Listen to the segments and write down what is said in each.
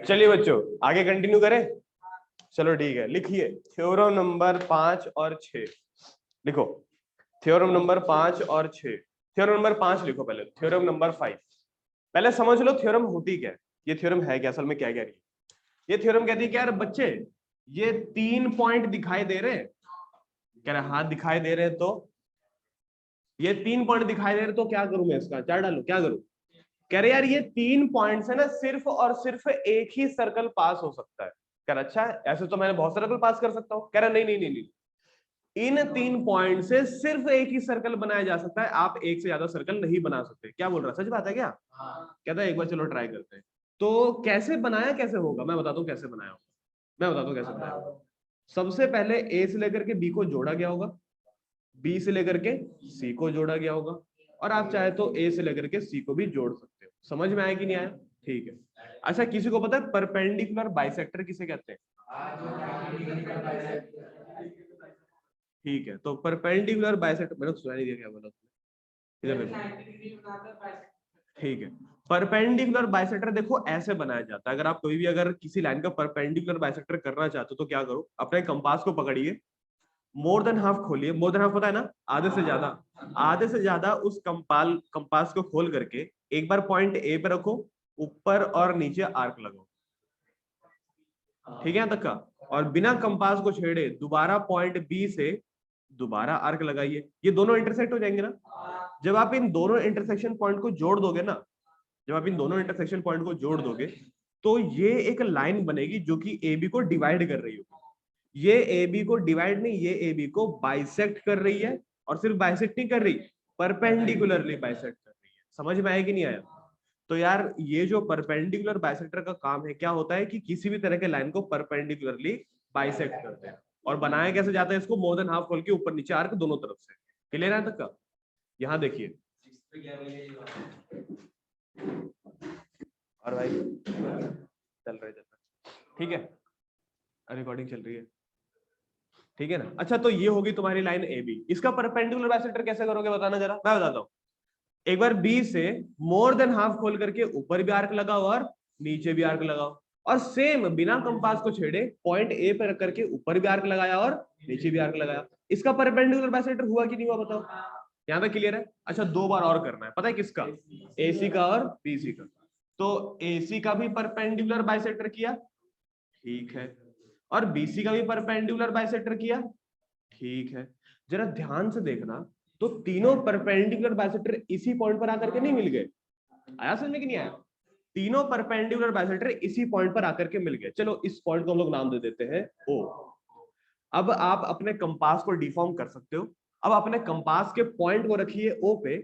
चलिए बच्चों आगे कंटिन्यू करें। चलो ठीक है, लिखिए थ्योरम नंबर 5 और 6 लिखो। थ्योरम नंबर 5 और 6। थ्योरम नंबर 5 लिखो पहले, थ्योरम नंबर 5 पहले समझ लो थ्योरम होती क्या है। ये थ्योरम है क्या, असल में क्या कह रही है ये थ्योरम? कहती है कि यार बच्चे ये 3 पॉइंट दिखाई दे रहे हैं। कह रहे हाँ दिखाई दे रहे हैं, तो ये 3 पॉइंट दिखाई दे रहे तो क्या करूं मैं, इसका क्या डालू, क्या करूं? कह रहे यार ये 3 पॉइंट्स है ना, सिर्फ और सिर्फ एक ही सर्कल पास हो सकता है। कह रहा अच्छा ऐसे तो मैंने बहुत सर्कल पास कर सकता हूँ। कह रहा नहीं नहीं नहीं नहीं, इन 3 पॉइंट से सिर्फ एक ही सर्कल बनाया जा सकता है, आप एक से ज्यादा सर्कल नहीं बना सकते। क्या बोल रहा है, सच बात है क्या? कहता है एक बार चलो ट्राई करते हैं। तो कैसे बनाया, कैसे होगा मैं बताता हूँ कैसे बनाया होगा। मैं बताता हूँ कैसे बनाया होगा। सबसे पहले ए से लेकर के बी को जोड़ा गया होगा, बी से लेकर के सी को जोड़ा गया होगा, और आप चाहे तो ए से लेकर के सी को भी जोड़ सकते हो। समझ में आया कि नहीं आया? ठीक है। अच्छा किसी को पता है परपेंडिकुलर बाइसेक्टर किसे कहते हैं? ठीक है, तो परपेंडिकुलर बाइसेक्टर, मैंने सुना नहीं दिया क्या बोला तुमने, इधर देखो। ठीक है, परपेंडिकुलर बाइसेक्टर देखो ऐसे बनाया जाता है। अगर आप कोई भी अगर किसी लाइन का परपेंडिकुलर बाइसेक्टर करना चाहते हो तो क्या करो, अपने कंपास को पकड़िए, मोर देन हाफ खोलिए। मोर देन हाफ पता है ना, आधे से ज्यादा। आधे से ज्यादा उस कंपास को खोल करके एक बार पॉइंट ए पे रखो, ऊपर और नीचे आर्क लगाओ। ठीक है यहाँ तक का? और बिना कंपास को छेड़े दोबारा पॉइंट बी से दोबारा आर्क लगाइए। ये दोनों इंटरसेक्ट हो जाएंगे ना। जब आप इन दोनों इंटरसेक्शन पॉइंट को जोड़ दोगे ना, जब आप इन दोनों इंटरसेक्शन पॉइंट को जोड़ दोगे तो ये एक लाइन बनेगी जो कि ए बी को डिवाइड कर रही होगी। ये ए बी को डिवाइड नहीं, ये ए बी को बाइसेक्ट कर रही है। और सिर्फ बाइसेक्ट नहीं कर रही, परपेंडिकुलरली बाइसेक्ट कर रही है। समझ में आया कि नहीं आया? तो यार ये जो परपेंडिकुलर बाइसेक्टर का काम है, क्या होता है कि किसी भी तरह के लाइन को परपेंडिकुलरली बाइसेक्ट करते हैं। और बनाया कैसे जाता है इसको, मोर देन हाफ खोल के ऊपर नीचे आर्क दोनों तरफ से। क्लियर है तक का? यहाँ देखिए, और भाई चल रहे ठीक है, रिकॉर्डिंग चल रही है, ठीक है ना? अच्छा तो ये होगी तुम्हारी लाइन ए बी। इसका परपेंडिकुलर बाइसेक्टर कैसे करोगे बताना जरा, मैं बताता हूँ। एक बार बी से मोर देन हाफ खोल करके ऊपर भी आर्क लगाओ और नीचे भी आर्क लगाओ, और सेम बिना कंपास को छेड़े पॉइंट ए पर रख करके ऊपर भी आर्क लगाया और नीचे भी आर्क लगाया। इसका परपेंडिकुलर बाइसेक्टर हुआ कि नहीं हुआ बताओ? यहाँ तक क्लियर है? अच्छा दो बार और करना है, पता है किसका? एसी का और बीसी का। तो एसी का भी परपेंडिकुलर बाइसेक्टर किया, ठीक है, और बीसी का भी परपेंडिकुलर बाइसेक्टर किया, ठीक है। जरा ध्यान से देखना, तो तीनों परपेंडिकुलर बाइसेक्टर इसी पॉइंट पर आकर के नहीं मिल गए? आया समझ में कि नहीं आया? तीनों परपेंडिकुलर बाइसेक्टर इसी पॉइंट पर आकर के मिल गए। चलो इस पॉइंट को हम लोग नाम दे देते हैं ओ। अब आप अपने कंपास को डिफॉर्म कर सकते हो। अब अपने कंपास के पॉइंट को रखिए ओ पे।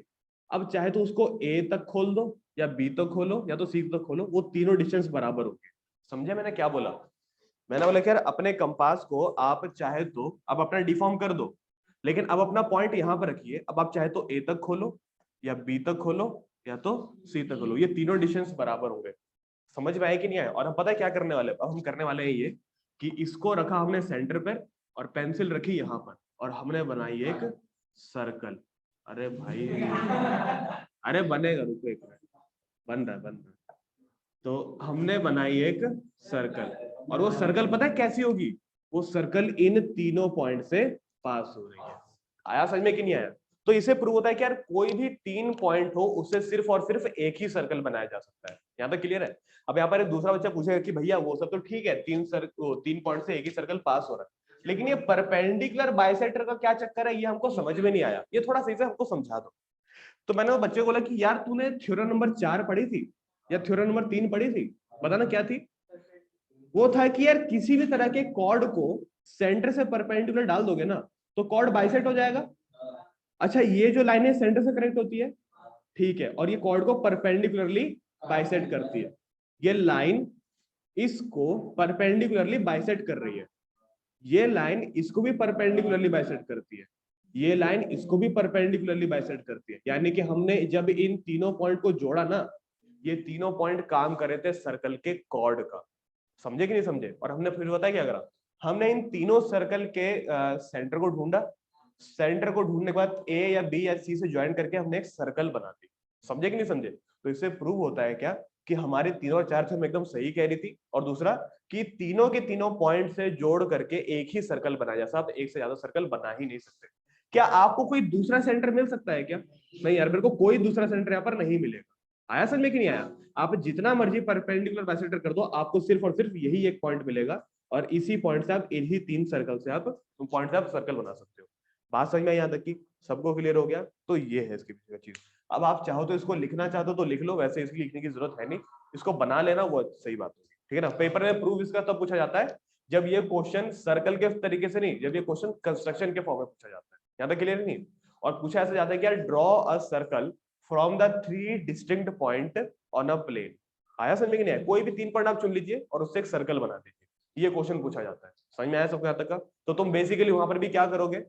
अब चाहे तो उसको ए तक खोल दो, या बी तक खोलो, या तो सी तक खोलो, वो तीनों डिस्टेंस बराबर होंगे। समझे मैंने क्या बोला? मैंने बोला कि यार अपने कंपास को आप चाहे तो अब अपना डिफॉर्म कर दो, लेकिन अब अपना पॉइंट यहां पर रखिए। अब आप चाहे तो ए तक खोलो, या बी तक खोलो, या तो सी तक खोलो, ये तीनों डिस्टेंस बराबर होंगे। समझ में आया कि नहीं आया? और हम पता है क्या करने वाले, अब हम करने वाले हैं ये कि इसको रखा हमने सेंटर पर और पेंसिल रखी यहां पर, और हमने बनाई एक सर्कल। अरे भाई अरे बनेगा, रुको एक मिनट, बन रहा है बन रहा है। तो हमने बनाई एक सर्कल, और वो सर्कल पता है कैसी होगी? वो सर्कल इन तीनों पॉइंट से पास हो रही है। आया समझ में कि नहीं आया? तो इसे प्रूव होता है कि यार कोई भी 3 पॉइंट हो उससे सिर्फ और सिर्फ एक ही सर्कल बनाया जा सकता है। यहाँ तक क्लियर है? अब यहाँ पर एक दूसरा बच्चा पूछेगा कि भैया वो सब तो ठीक है, 3 पॉइंट से एक ही सर्कल पास हो रहा है, लेकिन ये परपेंडिकुलर बाइसेक्टर का क्या चक्कर है, ये हमको समझ में नहीं आया, ये थोड़ा सही से हमको समझा दो। तो मैंने वो बच्चे को बोला कि यार तूने थ्योरम नंबर 4 पढ़ी थी या थ्योरम नंबर 3 पढ़ी थी, बताना क्या थी? वो था कि यार किसी भी तरह के कॉर्ड को सेंटर से परपेंडिकुलर डाल दोगे ना तो कॉर्ड बाइसेक्ट हो जाएगा। अच्छा ये जो लाइन है सेंटर से कनेक्ट होती है, ठीक है, और ये कॉर्ड को परपेंडिकुलरली बाइसेक्ट करती है। ये लाइन इसको परपेंडिकुलरली बाइसेक्ट कर रही है, ये लाइन इसको भी परपेंडिकुलरली बाइसेक्ट करती है, ये लाइन इसको भी परपेंडिकुलरली बाइसेक्ट करती है। यानी कि हमने जब इन तीनों पॉइंट को जोड़ा ना, ये तीनों पॉइंट काम कर रहे थे सर्कल के कॉर्ड का। समझे कि नहीं समझे? और हमने फिर बताया क्या करा, हमने इन तीनों सर्कल के सेंटर को ढूंढा, सेंटर को ढूंढने के बाद ए या बी या सी से ज्वाइन करके हमने एक सर्कल बना दी। समझे कि नहीं समझे? तो इससे प्रूव होता है क्या कि हमारे तीनों चार थ्योरम एकदम सही कह रही थी, और दूसरा कि तीनों के तीनों पॉइंट से जोड़ करके एक ही सर्कल बनाया जा सकता, आप एक से ज्यादा सर्कल बना ही नहीं सकते। क्या आपको कोई दूसरा सेंटर मिल सकता है क्या? नहीं यार, मेरे को कोई दूसरा सेंटर यहाँ पर नहीं मिलेगा। आया समझ में कि नहीं आया? आप जितना मर्जी परपेंडिकुलर बाइसेक्टर कर दो, आपको सिर्फ और सिर्फ यही एक पॉइंट मिलेगा, और इसी पॉइंट से आप इन्हीं तीन सर्कल से आप पॉइंट से आप सर्कल बना सकते हो। बात समझ में यहाँ तक की सबको क्लियर हो गया? तो ये है इसके पीछे का चीज। अब आप चाहो तो इसको लिखना चाहते हो तो लिख लो, वैसे इसकी लिखने की जरूरत है नहीं, इसको बना लेना वो सही बात होगी, ठीक है ना। पेपर में प्रूफ इसका तब पूछा जाता है जब ये क्वेश्चन सर्कल के तरीके से नहीं, जब ये क्वेश्चन कंस्ट्रक्शन के फॉर्म में पूछा जाता है। यहाँ तक क्लियर नहीं? और पूछा ऐसा जाता है कि यार draw a circle from the 3 distinct point on a plane. आया समझ में कि नहीं आया? कोई भी 3 पॉइंट आप चुन लीजिए और उससे एक सर्कल बना दीजिए, ये क्वेश्चन पूछा जाता है। समझ में आया सबको यहाँ तक का? तो तुम बेसिकली वहां पर भी क्या करोगे,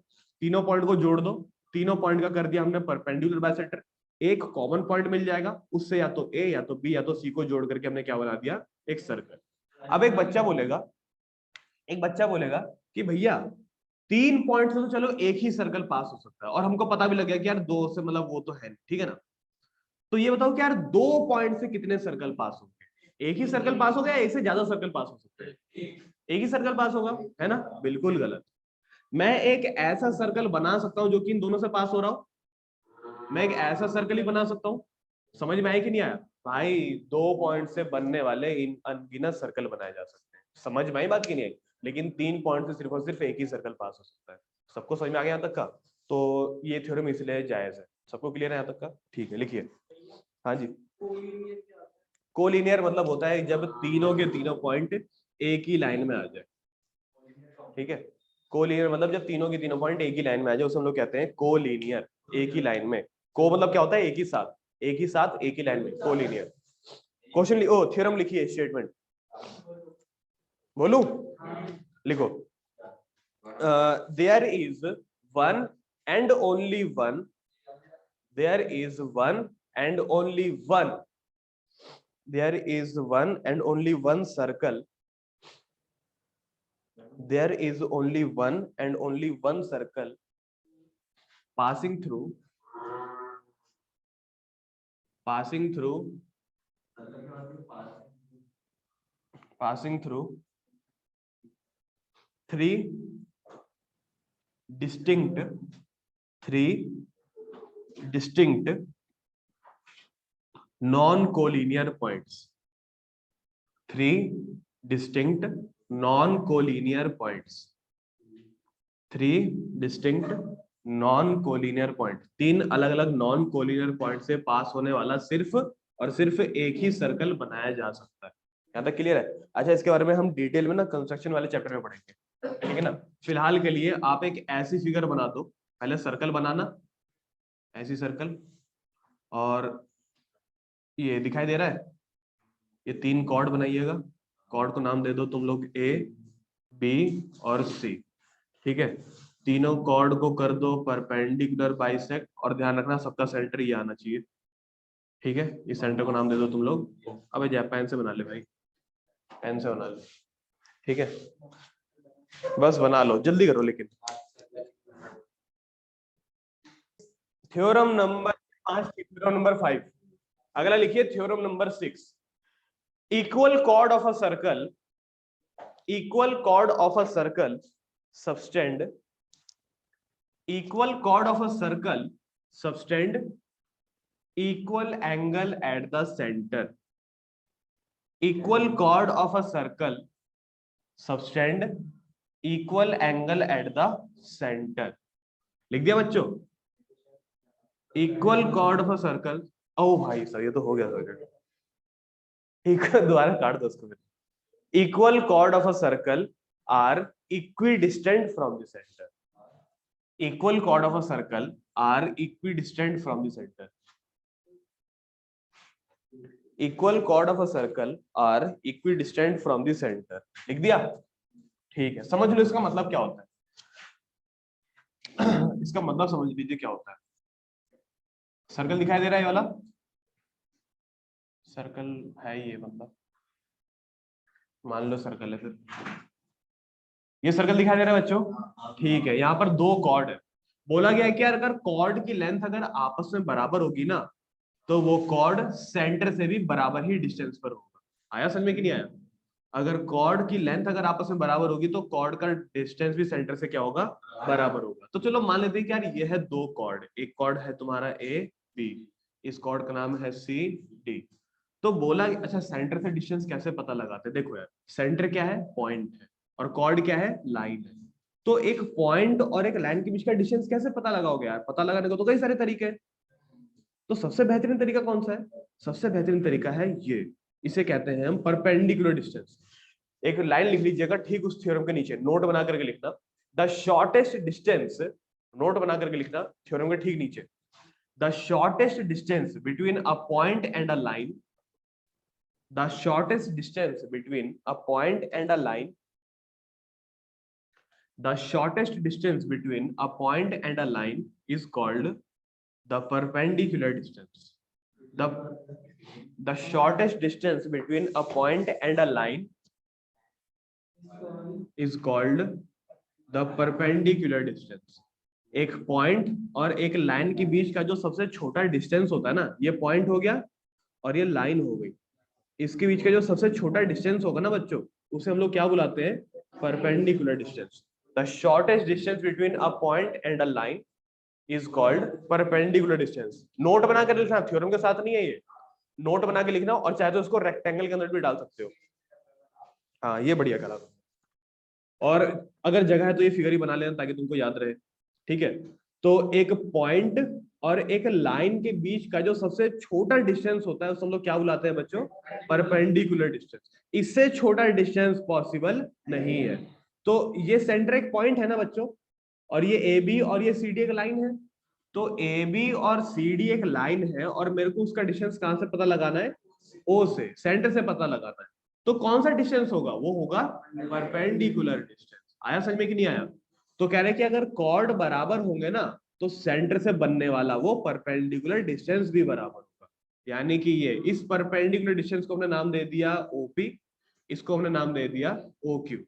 तीनों पॉइंट को जोड़ दो, तीनों पॉइंट का कर दिया हमने परपेंडिकुलर बाइसेक्टर, एक कॉमन पॉइंट मिल जाएगा, उससे या तो ए या तो बी या तो सी को जोड़ करके हमने क्या बना दिया, एक सर्कल। अब एक बच्चा बोलेगा कि भैया 3 पॉइंट से तो चलो एक ही सर्कल पास हो सकता है, और हमको पता भी लग गया कि यार 2 से मतलब वो तो है, ठीक है ना। तो ये बताओ कि यार 2 पॉइंट से कितने सर्कल पास होंगे? एक ही सर्कल पास होगा या एक से ज्यादा सर्कल पास हो सकते हैं? एक ही सर्कल पास होगा, है ना? बिल्कुल गलत। मैं एक ऐसा सर्कल बना सकता हूं जो कि इन दोनों से पास हो रहा हो, मैं एक ऐसा सर्कल ही बना सकता हूं। समझ में आया कि नहीं आया? भाई 2 पॉइंट से बनने वाले इन अनगिनत सर्कल बनाए जा सकते हैं। समझ में आई बात की नहीं आई? लेकिन 3 पॉइंट से सिर्फ और सिर्फ एक ही सर्कल पास हो सकता है। सबको समझ में आ गया यहाँ तक का? तो ये थ्योरम इसलिए जायज है। सबको क्लियर है यहाँ तक का? ठीक है, लिखिए। हाँ जी। कोलिनियर मतलब होता है जब तीनों के तीनों पॉइंट एक ही लाइन में आ जाए, ठीक है। कोलिनियर मतलब जब तीनों के तीनों पॉइंट एक ही लाइन में आ जाए, उसे हम लोग कहते हैं कोलिनियर। एक ही लाइन में, को मतलब क्या होता है? एक ही साथ, एक ही साथ एक ही लाइन में, कोलिनियर। क्वेश्चन ओ थ्योरम लिखिए, स्टेटमेंट बोलूं? लिखो। There is one and only one, there is one and only one, there is one and only one circle, there is only one and only one circle passing through 3 distinct non-collinear points, 3 distinct non-collinear points, 3 distinct non collinear point, 3 अलग अलग non collinear point से पास होने वाला सिर्फ और सिर्फ एक ही circle बनाया जा सकता है। यहाँ तक क्लियर है? अच्छा, इसके बारे में हम डिटेल में ना कंस्ट्रक्शन वाले चैप्टर में पढ़ेंगे, ठीक है ना। फिलहाल के लिए आप एक ऐसी फिगर बना दो, पहले सर्कल बनाना, ऐसी सर्कल, और ये दिखाई दे रहा है, ये 3 कॉर्ड बनाइएगा। कॉर्ड को नाम दे दो तुम लोग ए, बी और सी, ठीक है। तीनों कॉर्ड को कर दो परपेंडिकुलर बाइसेक्ट, और ध्यान रखना सबका सेंटर ये आना चाहिए, ठीक है। इस सेंटर को नाम दे दो तुम लोग, अबे जा पेन से बना ले भाई, पेन से बना ले, ठीक है। बस बना लो, जल्दी करो लेकिन। Theorem number 5, theorem number 5। अगला लिखिए theorem number 6। Equal cord of a circle, equal cord of a circle subtend, equal chord of a circle subtend equal angle at the center, equal chord of a circle subtend equal angle at the center। लिख दिया बच्चों? equal chord of a circle, ओ भाई sir ये तो हो गया sir, equal दोबारा काट दो उसको। equal chord of a circle are equidistant from the center, equal chord of a circle are equidistant from the center, equal chord of a circle are equidistant from the center। लिख दिया? ठीक है, समझ लो इसका मतलब क्या होता है। इसका मतलब समझ लीजिए क्या होता है। सर्कल दिखाई दे रहा है ये वाला सर्कल है, ये मतलब मान लो सर्कल है, फिर ये सर्कल दिखाई दे रहा है बच्चों, ठीक है। यहाँ पर 2 कॉर्ड है, बोला गया है कि यार अगर कॉर्ड की लेंथ अगर आपस में बराबर होगी ना, तो वो कॉर्ड सेंटर से भी बराबर ही डिस्टेंस पर होगा। आया समझ में कि नहीं आया? अगर कॉर्ड की लेंथ अगर आपस में बराबर होगी तो कॉर्ड का डिस्टेंस भी सेंटर से क्या होगा? बराबर होगा। तो चलो मान लेते हैं कि यार ये है दो कॉर्ड, एक कॉर्ड है तुम्हारा ए बी, इस कॉर्ड का नाम है सी डी। तो बोला अच्छा सेंटर से डिस्टेंस कैसे पता लगाते हैं? देखो यार सेंटर क्या है? पॉइंट है, और कॉर्ड क्या है? लाइन है। तो एक पॉइंट और एक लाइन के बीच का डिस्टेंस कैसे पता लगाओगे यार? पता लगाने को तो कई सारे तरीके हैं। तो सबसे बेहतरीन तरीका कौन सा है? सबसे बेहतरीन तरीका है ये, इसे कहते हैं हम परपेंडिकुलर डिस्टेंस। एक लाइन लिख लीजिएगा ठीक उस थ्योरम के नीचे, नोट बना करके लिखना, द शॉर्टेस्ट डिस्टेंस, नोट बना करके लिखना थ्योरम के ठीक नीचे, the shortest distance between a point and a line, the shortest distance between a point and a line, the shortest distance between a point and a line is called the perpendicular distance. The shortest distance between a point and a line is called the perpendicular distance. एक point और एक line के बीच का जो सबसे छोटा distance होता है ना, ये पॉइंट हो गया और ये लाइन हो गई, इसके बीच का जो सबसे छोटा डिस्टेंस होगा ना बच्चों, उसे हम लोग क्या बुलाते हैं? Perpendicular distance. The shortest distance between a point and a line is called perpendicular distance. Note बना कर लिखना, थ्योरम के साथ नहीं है ये, नोट बना के लिखना, और चाहे तो उसको रेक्टेंगल के अंदर भी डाल सकते हो। हाँ ये बढ़िया करा। और अगर जगह है तो ये फिगर ही बना लेना ताकि तुमको याद रहे। ठीक है, तो एक पॉइंट और एक लाइन के बीच का जो सबसे छोटा डिस्टेंस होता है उसे हम लोग क्या बुलाते हैं बच्चों? Perpendicular distance. इससे छोटा डिस्टेंस पॉसिबल नहीं है। तो ये सेंटर एक पॉइंट है ना बच्चों, और ये ए बी और ये सी डी एक लाइन है। तो ए बी और सी डी एक लाइन है, और मेरे को उसका डिस्टेंस कहां से पता लगाना है? ओ से, सेंटर से पता लगाना है। तो कौन सा डिस्टेंस होगा? वो होगा परपेंडिकुलर डिस्टेंस। आया समझ में कि नहीं आया? तो कह रहे कि अगर कॉर्ड बराबर होंगे ना तो सेंटर से बनने वाला वो परपेंडिकुलर डिस्टेंस भी बराबर होगा। यानी कि ये इस परपेंडिकुलर डिस्टेंस को हमने नाम दे दिया ओपी, इसको हमने नाम दे दिया ओक्यू।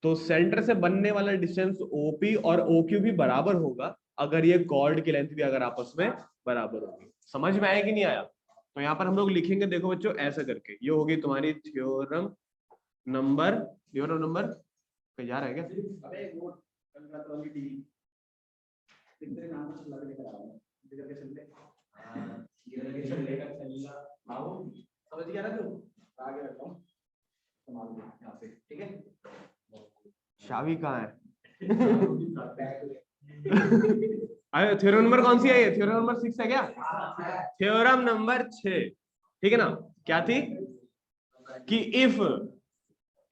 तो सेंटर से बनने वाला डिस्टेंस ओपी और ओक्यू भी बराबर होगा अगर ये कॉर्ड की लेंथ भी अगर आपस में बराबर होगी। समझ में आया कि नहीं आया? तो यहाँ पर हम लोग लिखेंगे, देखो बच्चों ऐसा करके, ये होगी तुम्हारी थ्योरम नंबर, थ्योरम नंबर कहीं जा रहा है क्या? समझ गया ना तू? आगे रखता हूँ, यहाँ पे ठीक है। शावी कहाँ है? अरे थ्योरम नंबर कौन सी है ये? थ्योरम नंबर 6 है क्या? थ्योरम नंबर 6, ठीक है ना? क्या थी? कि इफ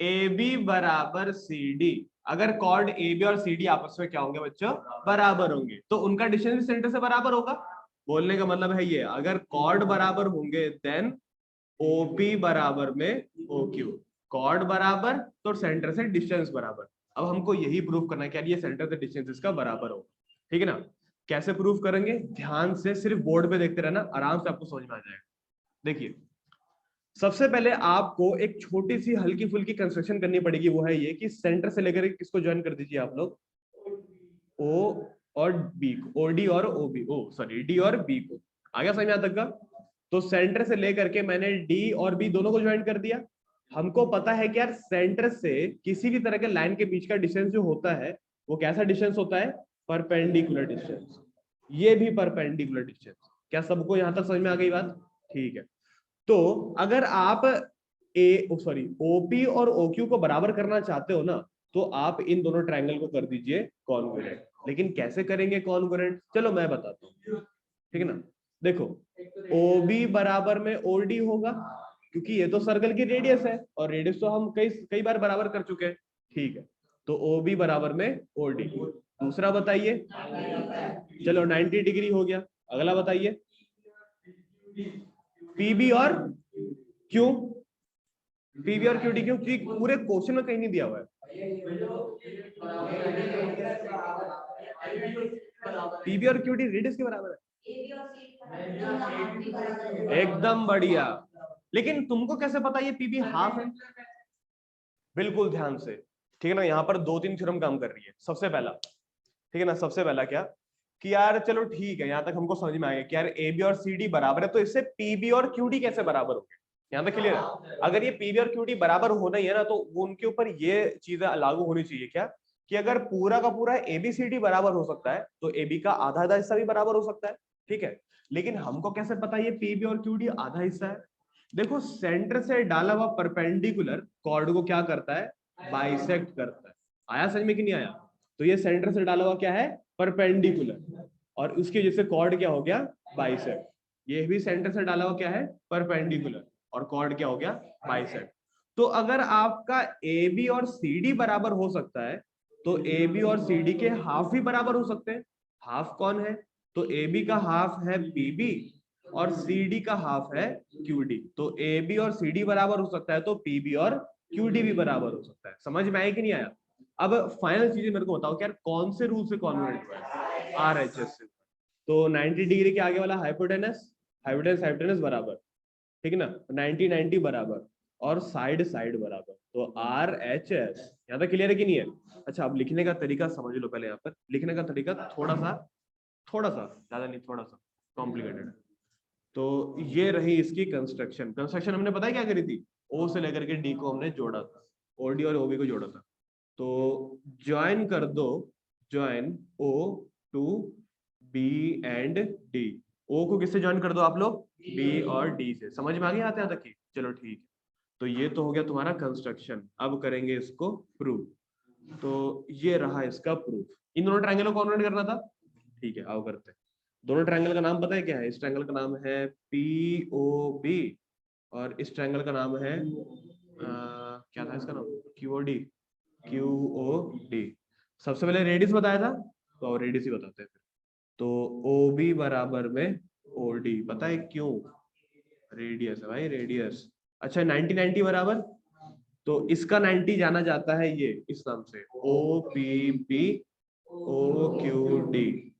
ए बी बराबर सी डी, अगर कॉर्ड ए बी और सी डी आपस में क्या होंगे बच्चों? बराबर होंगे, तो उनका डिस्टेंस भी सेंटर से बराबर होगा। बोलने का मतलब है ये, अगर कॉर्ड बराबर होंगे देन ओपी बराबर में ओक्यू, कॉर्ड बराबर तो सेंटर से डिस्टेंस बराबर। अब हमको यही प्रूव करना है कि यार ये सेंटर से डिस्टेंस इसका बराबर हो। ठीक है ना? कैसे प्रूव करेंगे? ध्यान से सिर्फ बोर्ड पे देखते रहना, आराम से आपको समझ में आ जाएगा। देखिए सबसे पहले आपको एक छोटी सी हल्की फुल्की कंस्ट्रक्शन करनी पड़ेगी, वो है ये कि सेंटर से लेकर किसको ज्वाइन कर दीजिए आप लोग? ओ और बी को, ओ डी और ओ बी, ओ सॉरी डी और बी को। आ गया समझ में? यहाँ तक का? तो सेंटर से लेकर के मैंने डी और बी दोनों को ज्वाइन कर दिया। हमको पता है कि यार सेंटर से किसी भी तरह के लाइन के बीच का डिस्टेंस जो होता है वो कैसा डिस्टेंस होता है? Perpendicular distance. ये भी परपेंडिकुलर डिस्टेंस। क्या सबको यहां तक समझ में आ गई बात? ठीक है। तो अगर आप ओपी और ओक्यू को बराबर करना चाहते हो ना, तो आप इन दोनों ट्रायंगल को कर दीजिए कॉन्ग्रुएंट। लेकिन कैसे करेंगे कॉन्ग्रुएंट? चलो मैं बताता हूँ, ठीक है ना? देखो ओबी बराबर में ओडी होगा, क्योंकि ये तो सर्कल की रेडियस है और रेडियस तो हम कई कई बार बराबर कर चुके हैं। ठीक है, तो ओबी बराबर में ओडी। दूसरा बताइए, चलो 90 डिग्री हो गया। अगला बताइए पीबी और क्यू, पीबी और क्यूडी क्यों? क्योंकि पूरे क्वेश्चन में कहीं नहीं दिया हुआ है। पीबी और क्यूडी रेडियस के बराबर है, एकदम बढ़िया। लेकिन तुमको कैसे पता ये पीबी हाफ है? बिल्कुल ध्यान से, ठीक है ना? यहाँ पर 2-3 थ्योरम काम कर रही है। सबसे पहला, ठीक है ना, सबसे पहला क्या कि यार चलो ठीक है, यहाँ तक हमको समझ में आ गया कि यार ए बी और सी डी बराबर है, तो इससे पी बी और क्यू डी कैसे बराबर हो गए, यहाँ तक क्लियर है। अगर ये पी बी और क्यू डी बराबर होना ही है ना, तो उनके ऊपर ये चीजें लागू होनी चाहिए क्या, कि अगर पूरा का पूरा ए बी सी डी बराबर हो सकता है, तो ए बी का आधा आधा हिस्सा भी बराबर हो सकता है, ठीक है। लेकिन हमको कैसे पता ये पी बी और क्यू डी आधा हिस्सा है? देखो, सेंटर से डाला हुआ परपेंडिकुलर कॉर्ड को क्या करता है, बाइसेक्ट करता है। आया समझ में कि नहीं आया? तो ये सेंटर से डाला हुआ क्या है, परपेंडिकुलर, और उसकी वजह से कॉर्ड क्या हो गया, बाइसेक्ट। ये भी सेंटर से डाला हुआ क्या है, परपेंडिकुलर, और कॉर्ड क्या हो गया, बाइसेक्ट। तो अगर आपका ए बी और सी डी बराबर हो सकता है, तो ए बी और सी डी के हाफ भी बराबर हो सकते हैं। हाफ कौन है? तो ए बी का हाफ है पी बी और सी डी का हाफ है क्यू डी। तो ए बी और सी डी बराबर हो सकता है, तो पी बी और क्यू डी भी बराबर हो सकता है। समझ में आया कि नहीं आया? अब फाइनल चीजें मेरे को बताओ कि यार कौन से रूल से कॉन्वर्ट हुआ है, आर एच एस से। तो 90 डिग्री के आगे वाला हाइपोटेनस, हाइपोटेनस हाइपोटेनस बराबर, ठीक है ना, 90 90 बराबर, और साइड साइड बराबर, तो आर एच एस। यहाँ तक क्लियर है कि नहीं है? अच्छा, अब लिखने का तरीका समझ लो पहले। यहाँ पर लिखने का तरीका थोड़ा सा ज्यादा नहीं, थोड़ा सा कॉम्प्लिकेटेड है। तो ये रही इसकी कंस्ट्रक्शन। कंस्ट्रक्शन हमने पता है क्या करी थी, ओ से लेकर के डी को हमने जोड़ा था, ओडी और ओबी को जोड़ा था। तो ज्वाइन कर दो, join O to B and D. O को किससे ज्वाइन कर दो आप लोग, बी और डी से। समझ में आ गया आते यहाँ तक की? चलो ठीक है। तो ये तो हो गया तुम्हारा कंस्ट्रक्शन। अब करेंगे इसको प्रूफ। तो ये रहा इसका प्रूफ। इन दोनों ट्रायंगल को कॉन्वर्ट करना था, ठीक है, आओ करते हैं। दोनों ट्रायंगल का नाम पता है क्या है? इस ट्रायंगल का नाम है पी ओ बी, और इस ट्रायंगल का नाम है क्या था इसका नाम, Q O D, Q O D. सबसे पहले रेडियस बताया था, तो रेडियस ही बताते हैं फिर। तो ओ बी बराबर में ओ डी, पता है क्यों? रेडियस है भाई, रेडियस। अच्छा, 90 90 बराबर, तो इसका 90 जाना जाता है ये इस नाम से, O P B O Q D.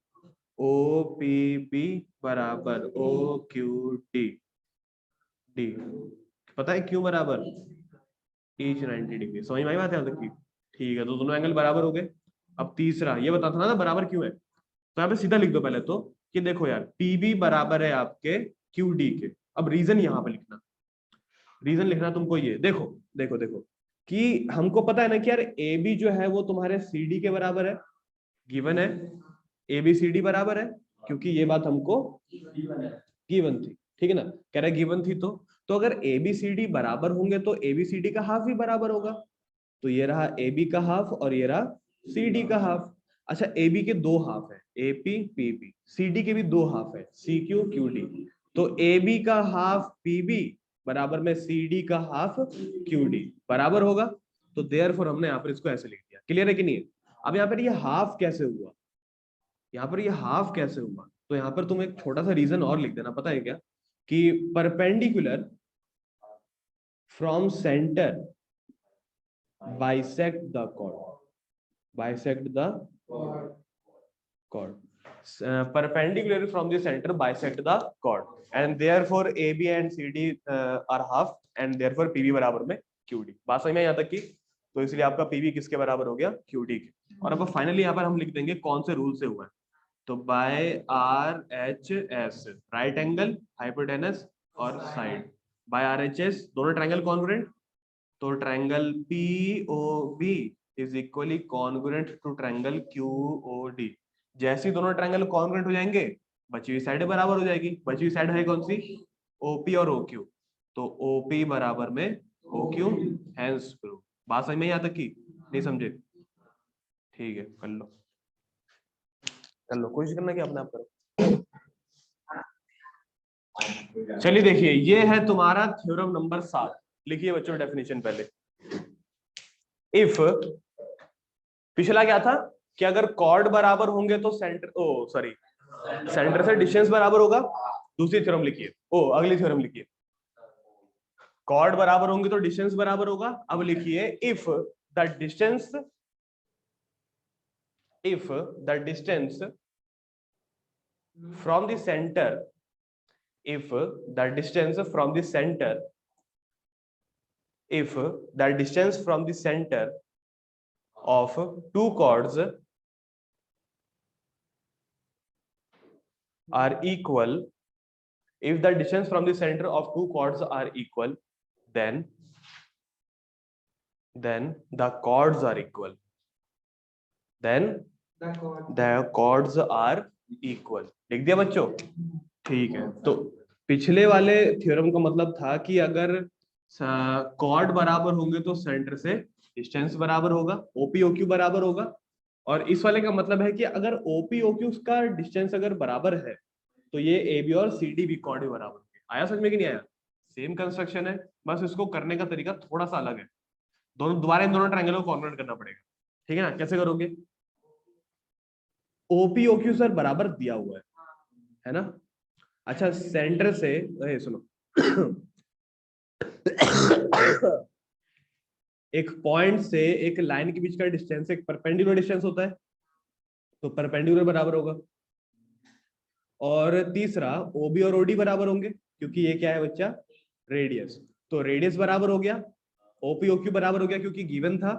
O P B बराबर ओ क्यू डी, डी। पता है क्यों बराबर? Each 90 degree. समझ में आई बात है तक की? ठीक है, तो दोनों एंगल बराबर हो गए। अब तीसरा ये बताता ना बराबर क्यों है, तो यहाँ पे सीधा लिख दो पहले तो, कि देखो यार पीबी बराबर है आपके क्यू डी के। अब रीजन यहाँ पे लिखना, रीजन लिखना तुमको ये, देखो देखो देखो, कि हमको पता है ना कि यार ए बी जो है वो तुम्हारे सी डी के बराबर है, गिवन है। ए बी सी डी बराबर है, क्योंकि ये बात हमको गिवन थी, ठीक है ना, कह रहा है गिवन थी। तो अगर ए बी सी डी बराबर होंगे तो ए बी सी डी का हाफ भी बराबर होगा। तो ये रहा ए बी का हाफ और ये रहा सी डी का हाफ। अच्छा, ए बी के दो हाफ है, A P P B, C D के भी दो हाफ है, सी क्यू क्यू डी। तो ए बी का हाफ पी बी बराबर में सी डी का हाफ क्यू डी बराबर होगा। तो देयरफॉर हमने यहाँ पर इसको ऐसे लिख दिया। क्लियर है कि नहीं? अब यहाँ पर ये हाफ कैसे हुआ, यहाँ पर ये हाफ कैसे हुआ, तो यहाँ पर तुम एक छोटा सा रीजन और लिख देना, पता है क्या, कि perpendicular from centre bisect the chord, bisect the chord, perpendicular from the center bisect the chord, and therefore AB and CD are half, and therefore PB बराबर में QD। बात समझ में यहाँ तक की? तो इसलिए आपका PB किसके बराबर हो गया, QD के। और अब फाइनली यहाँ पर हम लिख देंगे कौन से रूल से हुआ है। तो by RHS, right angle, hypotenuse और साइड, बाय RHS दोनों ट्रायंगल कॉन्ग्रुएंट। तो triangle POB is equally congruent to triangle QOD। जैसे ही दोनों ट्रायंगल कॉन्ग्रुएंट हो जाएंगे, बची हुई साइड बराबर हो जाएगी। बची हुई साइड है कौन सी, OP और OQ। तो OP बराबर में OQ, हेंस प्रूफ। बात समझ में यहाँ तक की? नहीं समझे? ठीक है, कर लो कोशिश करना कि अपने आप करो। चलिए देखिए, ये है तुम्हारा थ्योरम नंबर 7। लिखिए बच्चों डेफिनेशन पहले। इफ, पिछला क्या था कि अगर कॉर्ड बराबर होंगे तो सेंटर से डिस्टेंस बराबर होगा। दूसरी थ्योरम लिखिए, अगली थ्योरम लिखिए। कॉर्ड बराबर होंगे तो डिस्टेंस बराबर होगा। अब लिखिए, if the distance from the centre, if the distance from the center of two chords are equal, if the distance from the center of two chords are equal, then the chords are equal. Then the chords are equal. लिख दिया बच्चों? ठीक है, तो पिछले वाले theorem का मतलब था कि अगर कॉर्ड बराबर होंगे तो सेंटर से डिस्टेंस बराबर होगा, ओपी ओक्यू बराबर होगा। और इस वाले का मतलब है कि अगर ओपी ओक्यू का डिस्टेंस अगर बराबर है तो ये ए बी और सी डी बी कॉर्ड भी बराबर होंगे। आया समझ में कि नहीं आया? सेम कंस्ट्रक्शन है, बस इसको करने का तरीका थोड़ा सा अलग है। दोनों दोबारा इन दोनों ट्रायंगल को कॉन्वर्ट करना पड़ेगा, ठीक है ना? कैसे करोगे? ओपी ओक्यू सर बराबर दिया हुआ है ना? अच्छा, सेंटर से सुनो एक पॉइंट से एक लाइन के बीच का डिस्टेंस एक परपेंडिकुलर डिस्टेंस होता है, तो परपेंडिकुलर बराबर होगा। और तीसरा ओबी और ओडी बराबर होंगे, क्योंकि ये क्या है बच्चा? रेडियस। तो रेडियस बराबर हो गया, ओपी ओक्यू बराबर हो गया क्योंकि गिवन था,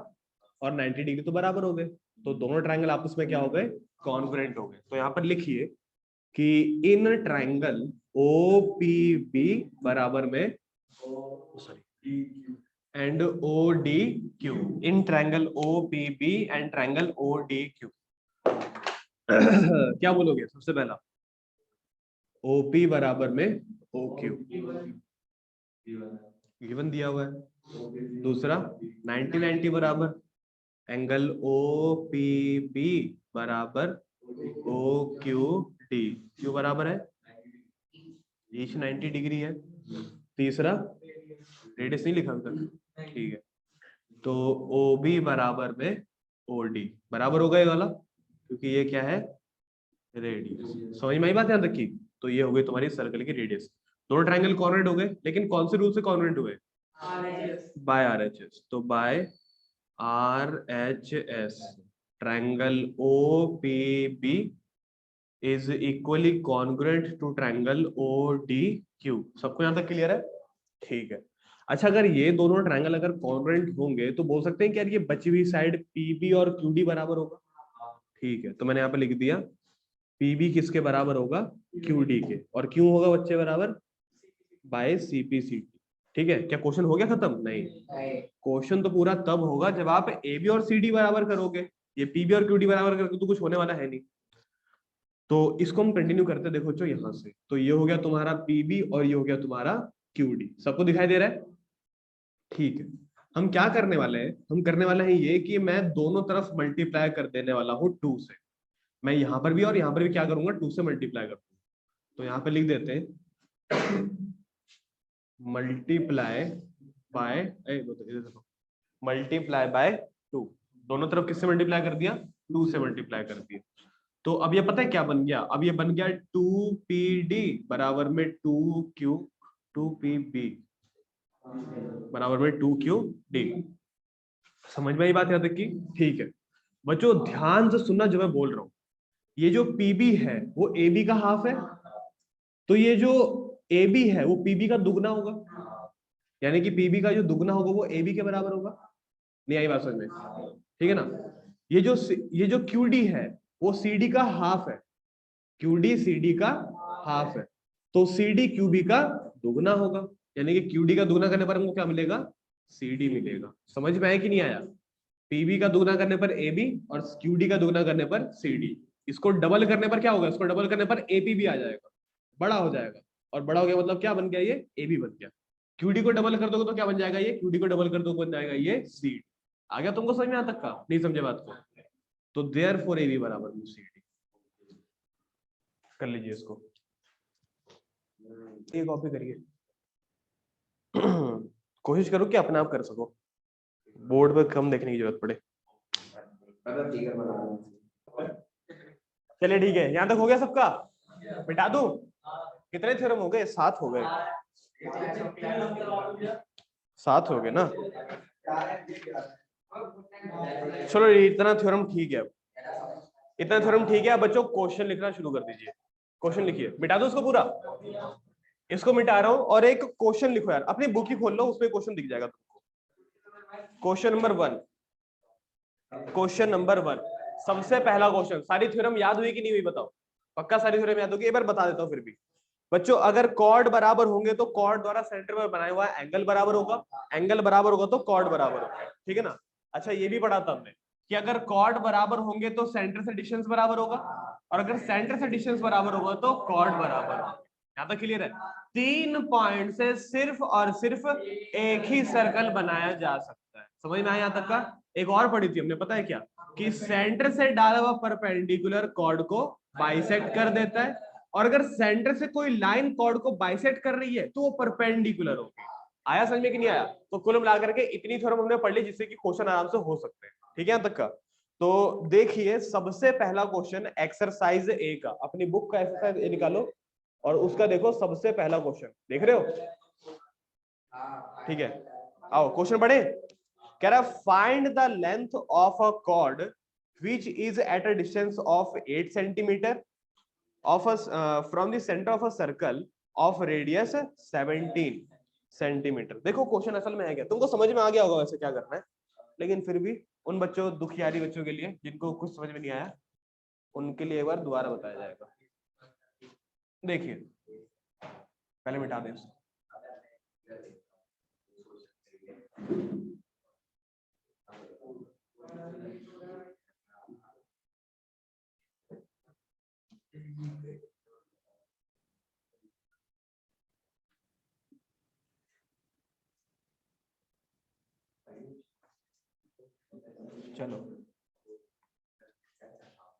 और 90 डिग्री तो बराबर हो गए। तो दोनों ट्रायंगल आपस में क्या हो गए? कॉन्ग्रुएंट हो गए। तो यहाँ पर लिखिए कि इन ट्रायंगल OPB बराबर में and ODQ, in triangle OPB and triangle ODQ क्या बोलोगे? सबसे पहला OP बराबर में OQ गिवन दिया हुआ है। दूसरा 90-90 बराबर एंगल OPB बराबर OQD, क्यों बराबर है? ईच 90 डिग्री है। तीसरा रेडियस नहीं लिखा तक, ठीक है, तो OB बराबर में OD बराबर होगा ये वाला, क्योंकि ये क्या है? रेडियस। समझ में आई बात? ध्यान रखिए। तो ये हो गई तुम्हारी सर्कल की रेडियस। दोनों ट्रायंगल कॉन्ग्रुएंट हो गए, लेकिन कौन से रूल से कॉन्ग्रुएंट हुए? By RHS। तो by RHS triangle OPB is equally congruent to triangle ODQ। सबको यहाँ तक क्लियर है? ठीक है। अच्छा, अगर ये दोनों ट्रायंगल अगर कॉन्ग्रुएंट होंगे तो बोल सकते हैं कि यार ये बची हुई साइड PB और QD बराबर होगा। ठीक है, तो मैंने यहाँ पे लिख दिया PB किसके बराबर होगा? QD के। और क्यों होगा बच्चे बराबर? By CPCT। ठीक है, क्या क्वेश्चन हो गया खत्म? नहीं, क्वेश्चन तो पूरा तब होगा जब आप AB और CD बराबर करोगे। ये PB और QD बराबर करके तो कुछ होने वाला है नहीं। तो इसको हम कंटिन्यू करते हैं। देखो जो यहाँ से, तो ये हो गया तुम्हारा PB और ये हो गया तुम्हारा QD। सबको दिखाई दे रहा है? ठीक है, हम क्या करने वाले हैं? हम करने वाले हैं ये कि मैं दोनों तरफ मल्टीप्लाई कर देने वाला हूँ 2 से। मैं यहाँ पर भी और यहाँ पर भी क्या करूंगा? 2 से मल्टीप्लाई कर दूंगा। तो यहाँ पे लिख देते हैं मल्टीप्लाई बाय, मल्टीप्लाई बाय 2। दोनों तरफ किससे मल्टीप्लाई कर दिया? 2 से मल्टीप्लाई कर दिया। तो अब ये पता है क्या बन गया? अब ये बन गया 2PD बराबर में 2Q, 2PB बराबर में 2QD। समझ में आई बात यहाँ तक की? ठीक है बच्चों, ध्यान से सुनना जो मैं बोल रहा हूं। ये जो PB है वो AB का हाफ है, तो ये जो AB है वो PB का दुगना होगा, यानी कि PB का जो दुगना होगा वो AB के बराबर होगा। नहीं आई बात समझ में? ठीक है ना? ये जो QD है वो CD का हाफ है, QD CD का हाफ है, तो CD QB का दुगना होगा, यानी कि QD का दुगना करने पर हमको क्या मिलेगा? CD मिलेगा। समझ में आया कि नहीं आया? PB का दुगना करने पर AB और QD का दुगना करने पर CD। इसको डबल करने पर क्या होगा? इसको डबल करने पर AP भी आ जाएगा, बड़ा हो जाएगा। और बड़ा हो गया मतलब क्या बन गया? ये AB बन गया। QD को डबल कर दोगे तो क्या बन जाएगा? ये QD को डबल कर दोगे बन जाएगा ये CD। आ गया तुमको समझ में? यहाँ तक का नहीं समझे बात को? तो देयरफॉर AB बराबर में CD। कर लीजिए इसको, ये कॉपी करिए। कोशिश करो कि अपने आप कर सको, बोर्ड पे कम देखने की जरूरत पड़े। चलिए ठीक है, यहाँ तक हो गया सबका? मिटा दूं? कितने थ्योरम हो गए? 7 हो गए। 7 हो गए ना? चलो इतना थ्योरम ठीक है, इतना थ्योरम ठीक है। अब बच्चों क्वेश्चन लिखना शुरू कर दीजिए। क्वेश्चन लिखिए, मिटा दो इसको पूरा। इसको मिटा रहा हूं और एक क्वेश्चन लिखो यार, अपनी बुक ही खोल लो, उसमें क्वेश्चन दिख जाएगा तुमको। क्वेश्चन नंबर 1, क्वेश्चन नंबर 1 सबसे पहला क्वेश्चन। सारी थ्योरम याद हुई कि नहीं हुई बताओ? पक्का सारी थ्योरम याद होगी, एक बार बता देता हूँ फिर भी बच्चों। अगर कॉर्ड बराबर होंगे तो कॉर्ड द्वारा सेंटर में बनाया हुआ एंगल बराबर होगा, एंगल बराबर होगा तो कॉर्ड बराबर होगा, ठीक है ना। अच्छा ये भी पढ़ा था हमने कि अगर कॉर्ड बराबर होंगे तो सेंटर से डिस्टेंस बराबर होगा, और अगर सेंटर से डिस्टेंस बराबर होगा तो कॉर्ड बराबर होगा। यहाँ तक क्लियर है। 3 पॉइंट से सिर्फ और सिर्फ एक ही सर्कल बनाया जा सकता है। समझ में आया यहाँ तक का। एक और पढ़ी थी हमने, पता है क्या, कि सेंटर से डाला हुआ परपेंडिकुलर कॉर्ड को बाइसेक्ट कर देता है, और अगर सेंटर से कोई लाइन कॉर्ड को बाइसेक्ट कर रही है तो वो परपेंडिकुलर होगी। आया समझ में कि नहीं आया। तो कुल मिला करके इतनी थ्योरम हमने पढ़ ली जिससे कि क्वेश्चन आराम से हो सकते हैं, ठीक है यहाँ तक का। तो देखिए सबसे पहला क्वेश्चन एक्सरसाइज ए का, अपनी बुक का एक्सरसाइज ए निकालो और उसका देखो सबसे पहला क्वेश्चन, देख रहे हो, ठीक है। आओ क्वेश्चन पढ़े। कह रहा find the length of a cord which is at a distance of 8 centimetre of a from the center of a circle of radius 17 centimetre. देखो क्वेश्चन असल में है क्या, तुमको समझ में आ गया होगा वैसे क्या करना है, लेकिन फिर भी उन बच्चों दुखियारी बच्चों के लिए जिनको कुछ समझ में नहीं आया उनके लिए एक बार दोबारा बताया जाएगा। देखिए पहले मिटा दें इसको। चलो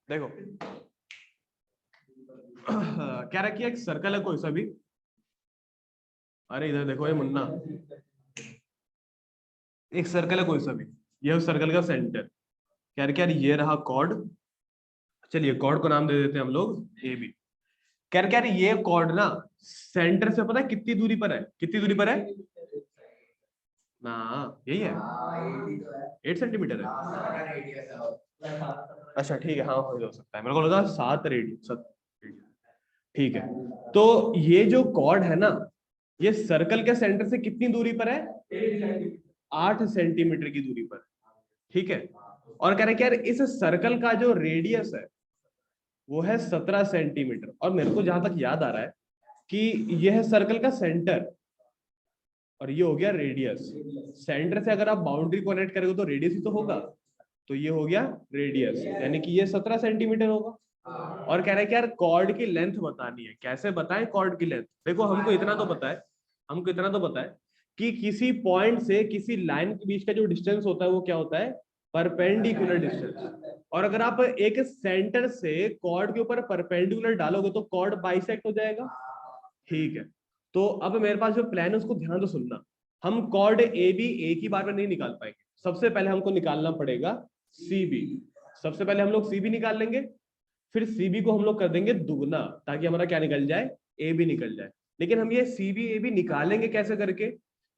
देखो क्या रखिए, एक सर्कल है कोई सा भी, अरे इधर देखो ये मुन्ना, एक सर्कल है कोई सा भी, ये उस सर्कल का सेंटर, क्या रखिए यार, ये रहा कॉर्ड, चलिए कॉर्ड को नाम दे देते हैं हम लोग ए बी। कह रहे यार ये कॉर्ड ना सेंटर से पता है कितनी दूरी पर है, कितनी दूरी पर है ना, यही है 8 सेंटीमीटर है। अच्छा ठीक है, हाँ हो सकता है, मेरे को लगा 7 रेडियस, ठीक है। तो ये जो कॉर्ड है ना, ये सर्कल के सेंटर से कितनी दूरी पर है, 8 सेंटीमीटर की दूरी पर, ठीक है। और कह रहे कि यार इस सर्कल का जो रेडियस है वो है 17 सेंटीमीटर, और मेरे को जहां तक याद आ रहा है कि यह है सर्कल का सेंटर और ये हो गया रेडियस। सेंटर से अगर आप बाउंड्री कनेक्ट करोगे तो रेडियस ही तो होगा, तो ये हो गया रेडियस, यानी कि ये 17 सेंटीमीटर होगा। और कह रहे हैं कि यार कॉर्ड की लेंथ बतानी है, कैसे बताएं कॉर्ड की लेंथ। देखो हमको इतना तो पता है, हमको इतना तो पता है कि किसी पॉइंट से किसी लाइन के बीच का जो डिस्टेंस होता है वो क्या होता है, परपेंडिकुलर डिस्टेंस। और अगर आप एक सेंटर से कॉर्ड के ऊपर परपेंडिकुलर डालोगे तो कॉर्ड बाइसेक्ट हो जाएगा, ठीक है। तो अब मेरे पास जो प्लान है उसको ध्यान से सुनना। हम कॉर्ड ए बी एक ही बार में नहीं निकाल पाएंगे, सबसे पहले हमको निकालना पड़ेगा सी बी। सबसे पहले हम लोग सी बी निकाल लेंगे, फिर सीबी को हम लोग कर देंगे दुगना ताकि हमारा क्या निकल जाए, ए बी निकल जाए। लेकिन हम ये सीबी ए बी निकालेंगे कैसे करके,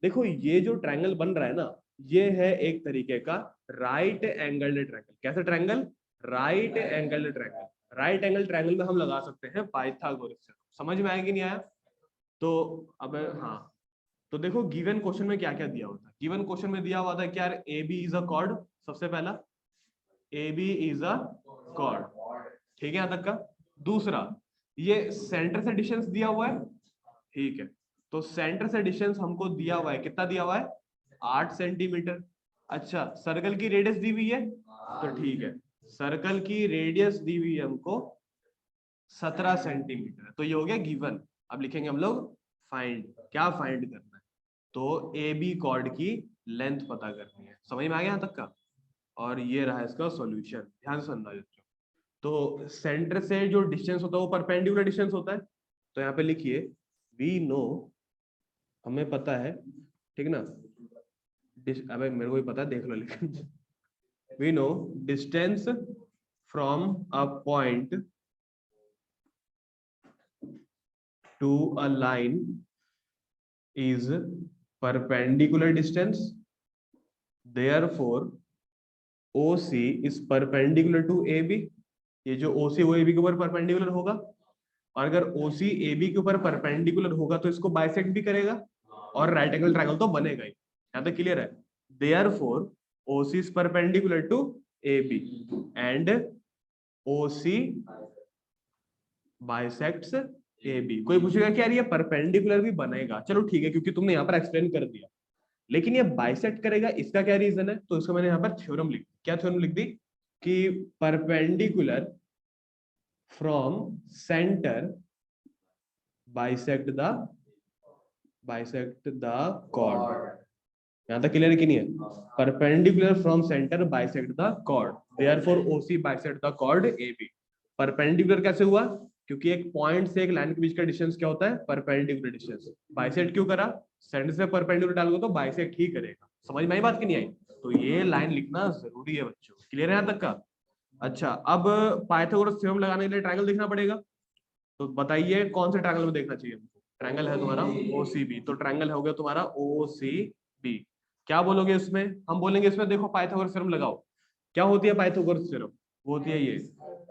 देखो ये जो ट्रायंगल बन रहा है ना, ये है एक तरीके का राइट एंगल्ड ट्रायंगल। कैसा triangle, right angled triangle. Right angle triangle में हम लगा सकते हैं पाइथागोरस थ्योरम। समझ में आया कि नहीं आया। तो अब हाँ, तो देखो गिवन क्वेश्चन में क्या क्या दिया होता है। गिवन क्वेश्चन में दिया हुआ था कि यार A B is a chord, सबसे पहला A B is a chord, ठीक है यहां तक का। दूसरा ये सेंटर से डिस्टेंस दिया हुआ है, ठीक है। तो सेंटर से डिस्टेंस हमको दिया हुआ है, कितना दिया हुआ है, 8 सेंटीमीटर। अच्छा सर्कल की रेडियस दी हुई है, तो ठीक है, सर्कल की रेडियस दी हुई है हमको 17 सेंटीमीटर, तो ये हो गया गिवन। अब लिखेंगे हम लोग फाइंड, क्या फाइंड करना है, तो ए बी कॉर्ड की लेंथ पता करनी है। समझ में आ गया यहाँ तक का। और ये रहा इसका सॉल्यूशन, ध्यान से सुनना। तो सेंटर से जो डिस्टेंस होता है वो परपेंडिकुलर डिस्टेंस होता है, तो यहाँ पे लिखिए वी नो, हमें पता है, ठीक ना, अबे मेरे को भी पता है देख लो, लेकिन we know distance from a point to a line is perpendicular distance, therefore OC is perpendicular to AB। ये जो OC वो AB के ऊपर परपेंडिकुलर होगा, और अगर OC AB के ऊपर परपेंडिकुलर होगा तो इसको बाइसेक्ट भी करेगा और राइट एंगल ट्रायंगल तो बनेगा ही। यहाँ तक क्लियर है। Therefore OC is perpendicular to AB and OC bisects A B. कोई पूछेगा कि यार ये परपेंडिकुलर भी बनेगा, चलो ठीक है क्योंकि तुमने यहाँ पर एक्सप्लेन कर दिया, लेकिन ये बाइसेक्ट करेगा इसका क्या रीजन है? तो इसका मैंने यहाँ पर थ्योरम लिख दी। क्या थ्योरम लिख दी? कि perpendicular from centre bisect the chord. यहां तक क्लियर कि नहीं है? Perpendicular from centre bisect the chord, therefore OC bisect the chord AB. Perpendicular कैसे हुआ? क्योंकि एक पॉइंट से एक लाइन के बीच का डिस्टेंस क्या होता है? Perpendicular distance. बाइसेक्ट क्यों करा? सेंटर से परपेंडिकुलर डालोगे तो बाइसेक्ट ही करेगा। समझ में आई बात कि नहीं आई? तो ये लाइन लिखना जरूरी है बच्चों। क्लियर है यहां तक का? अच्छा, अब पाइथागोरस थ्योरम लगाने के लिए ट्रायंगल देखना पड़ेगा। तो बताइए कौन से ट्रायंगल में देखना चाहिए हमको? ट्रायंगल है तुम्हारा ओसीबी, तो ट्रायंगल हो गया तुम्हारा ओसीबी। क्या बोलोगे इसमें? हम बोलेंगे इसमें देखो पाइथागोरस थ्योरम लगाओ। क्या होती है पाइथागोरस थ्योरम? वो होती है ये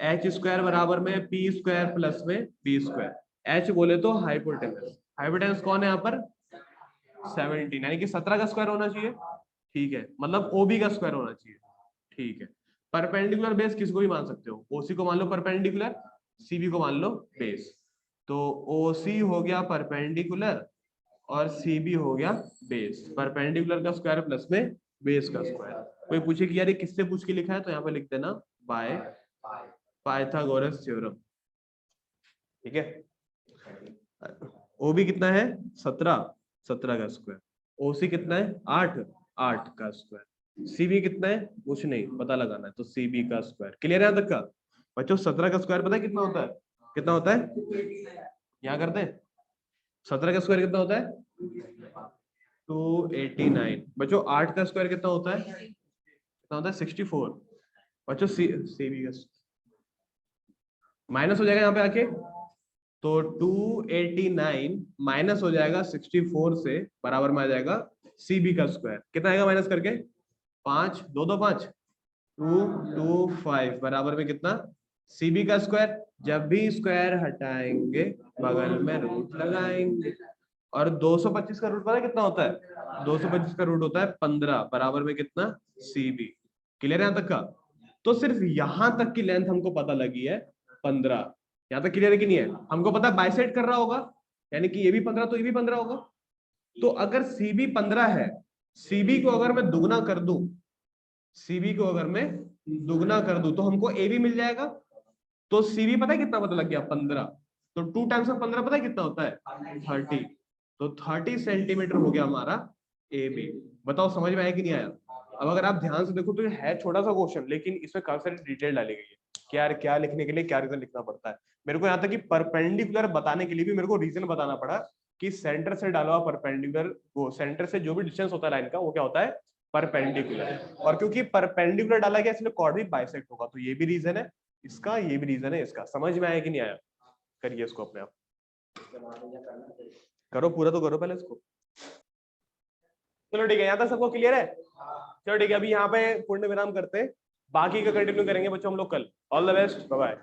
एच स्क्वायर बराबर में पी स्क्वायर प्लस में बी स्क्वायर। एच बोले तो हाइपोटेनस, हाइपोटेनस कौन है यहाँ पर? 17, यानी कि 17 का स्क्वायर होना चाहिए। ठीक है, मतलब ओबी का स्क्वायर होना चाहिए। ठीक है, परपेंडिकुलर बेस किसको भी मान सकते हो। ओसी को मान लो परपेंडिकुलर, सीबी को मान लो बेस। तो ओसी हो गया परपेंडिकुलर और सीबी हो गया बेस। परपेंडिकुलर का स्क्वायर प्लस में बेस का स्क्वायर। कोई पूछे कि यार ये किससे पूछ के लिखा है, तो यहाँ पे लिख देना बाय पाइथागोरस थ्योरम। ठीक है, ओबी कितना है? 17, 17 का स्क्वायर। ओसी कितना है? 8, 8 का स्क्वायर। सीबी कितना है? कुछ नहीं, पता लगाना है, तो सीबी का स्क्वायर। क्लियर है यहाँ तक का बच्चों? 17 का स्क्वायर पता है कितना होता है? कितना होता है? यहाँ करते हैं। 17 का स्क्वायर कितना होता है? 289। बच्चों 8 का स्क्वायर कितना होता है? कितना होता है? 64। बच्चों सीबी का माइनस हो जाएगा यहाँ पे आके, तो 289 माइनस हो जाएगा 64 से, बराबर में आ जाएगा सीबी का स्क्वायर। कितना आएगा माइनस करके? 5, 2 2 5, 225 बराबर में कितना? सीबी का स्क्वायर। जब भी स्क्वायर हटाएंगे बगल में रूट लगाएंगे। और 225 का रूट पता है कितना होता है? 225 का रूट होता है 15, बराबर में कितना? सीबी। क्लियर है यहां तक का? तो सिर्फ यहां तक की लेंथ हमको पता लगी है 15। यहां तक क्लियर है कि नहीं है? हमको पता है बाइसेक्ट कर रहा होगा, यानी कि ये भी 15 तो ये भी 15 होगा। तो अगर सीबी 15 है, सीबी को अगर मैं दुगना कर दूं, सीबी को अगर मैं दुगना कर दूं तो हमको ए भी मिल जाएगा। तो सीबी पता है कितना पता लग गया? 15। तो 2 टाइम्स ऑफ 15 पता है कितना होता है? 30। तो 30 सेंटीमीटर हो गया हमारा ए बी। बताओ समझ में आया कि नहीं आया? अब अगर आप ध्यान से देखो तो ये है छोटा सा क्वेश्चन, लेकिन इसमें काफी सारी डिटेल डाली गई है कि यार क्या लिखने के लिए क्या रीजन लिखना पड़ता है। मेरे को यहाँ तक कि परपेंडिकुलर बताने के लिए भी मेरे को रीजन बताना पड़ा कि सेंटर से डाला हुआ परपेंडिकुलर, वो सेंटर से जो भी डिस्टेंस होता है लाइन का, वो क्या होता है? परपेंडिकुलर। और क्योंकि परपेंडिकुलर डाला गया इसलिए कॉर्ड भी बाइसेक्ट होगा। तो ये भी रीजन है इसका, ये भी रीजन है इसका। समझ में आया कि नहीं आया? करिए इसको अपने आप, करो पूरा तो करो पहले इसको। चलो ठीक है, यहाँ तक सबको क्लियर है? चलो ठीक है, अभी यहाँ पे पूर्ण विराम करते हैं, बाकी का कंटिन्यू करेंगे बच्चों हम लोग कल। All the best, bye bye.